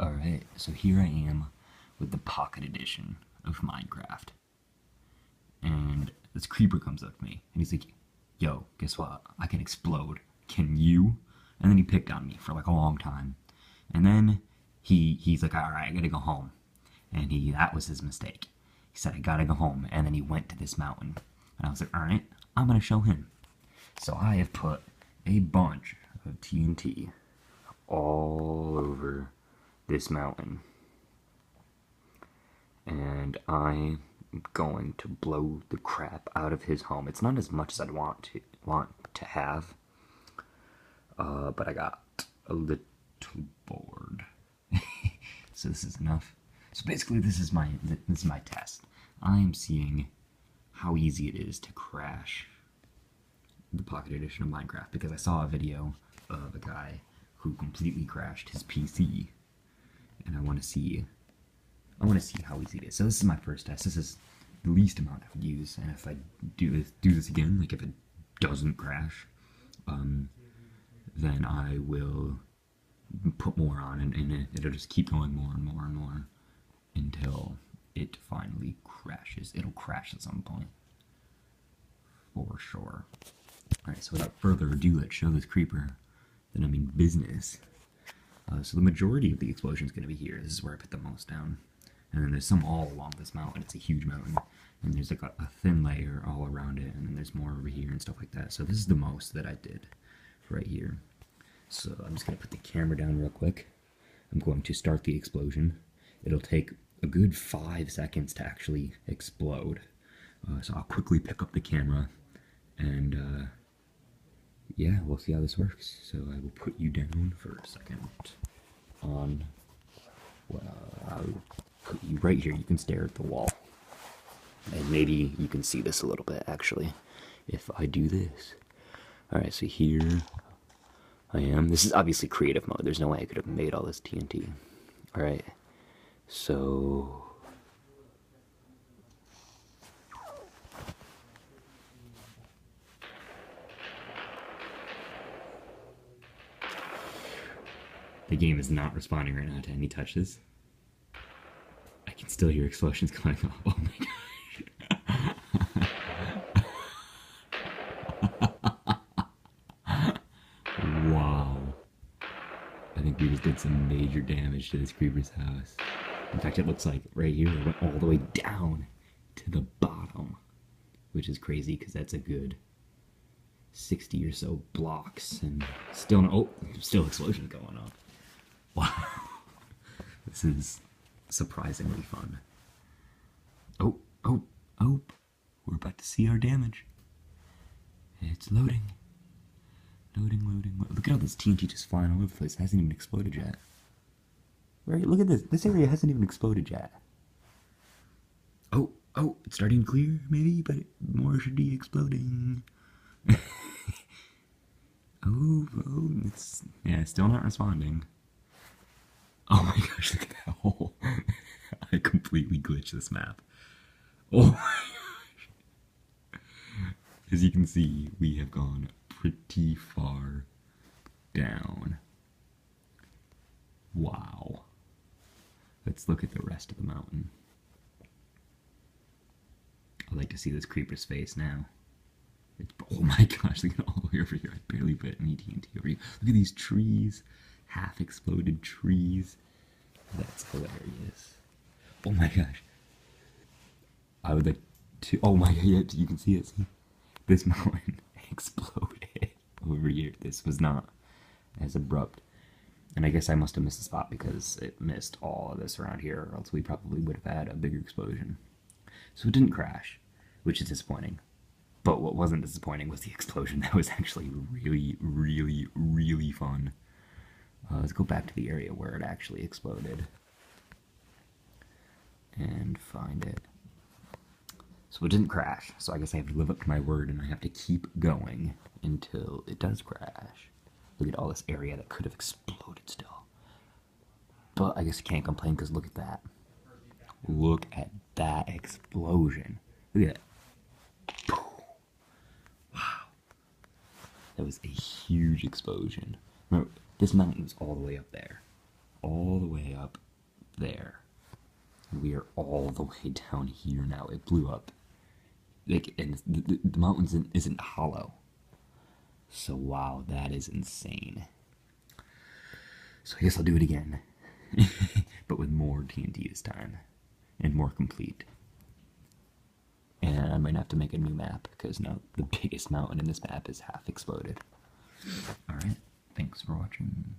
Alright, so here I am with the Pocket Edition of Minecraft. And this creeper comes up to me, and he's like, yo, guess what? I can explode. Can you? And then he picked on me for like a long time. And then he's like, alright, I gotta go home. And that was his mistake. He said, I gotta go home. And then he went to this mountain. And I was like, alright, I'm gonna show him. So I have put a bunch of TNT all over this mountain, and I'm going to blow the crap out of his home. It's not as much as I'd want to have, but I got a little bored. So this is enough. So basically, this is my test. I'm seeing how easy it is to crash the Pocket Edition of Minecraft, because I saw a video of a guy who completely crashed his PC, and I want to see how easy it is. So this is my first test. This is the least amount I would use, and if I do this again, like if it doesn't crash, then I will put more on, and it'll just keep going more and more and more until it finally crashes. It'll crash at some point, for sure. Alright, so without further ado, let's show this creeper that I'm in business. So the majority of the explosion is going to be here. This is where I put the most down. And then there's some all along this mountain. It's a huge mountain. And there's like a thin layer all around it. And then there's more over here and stuff like that. So this is the most that I did right here. So I'm just going to put the camera down real quick. I'm going to start the explosion. It'll take a good 5 seconds to actually explode. So I'll quickly pick up the camera and yeah, we'll see how this works. So I will put you down for a second. I'll put you right here. You can stare at the wall. And maybe you can see this a little bit, actually, if I do this. Alright, so here I am. This is obviously creative mode. There's no way I could have made all this TNT. Alright, so the game is not responding right now to any touches. I can still hear explosions going off. Oh my gosh. Wow. I think we just did some major damage to this creeper's house. In fact, it looks like right here it went all the way down to the bottom, which is crazy because that's a good 60 or so blocks, and still explosions going on. Wow. This is surprisingly fun. Oh, we're about to see our damage. It's loading. Loading. Look at all this TNT just flying all over the place. It hasn't even exploded yet. Right, look at this. This area hasn't even exploded yet. Oh, it's starting to clear, maybe, but more should be exploding. Oh, it's still not responding. Oh my gosh, look at that hole. I completely glitched this map. Oh my gosh. As you can see, we have gone pretty far down. Wow. Let's look at the rest of the mountain. I'd like to see this creeper's face now. Oh my gosh, look at all the way over here. I barely put any TNT over here. Look at these trees. Half exploded trees. That's hilarious. Oh my gosh. I would like to. Oh my god, yeah, you can see it. See? This mountain exploded over here. This was not as abrupt. And I guess I must have missed a spot because it missed all of this around here, or else we probably would have had a bigger explosion. So it didn't crash, which is disappointing. But what wasn't disappointing was the explosion. That was actually really, really, really fun. Let's go back to the area where it actually exploded and find it. So it didn't crash, so I guess I have to live up to my word and I have to keep going until it does crash. Look at all this area that could have exploded still. But I guess I can't complain because look at that. Look at that explosion. Look at that. Wow. That was a huge explosion. Remember, this mountain was all the way up there. all the way up there. We are all the way down here now. It blew up. Like, and the mountain isn't hollow. So wow, that is insane. So I guess I'll do it again. But with more TNT this time. And more complete. And I might have to make a new map, because now the biggest mountain in this map is half exploded. Alright, thanks for watching.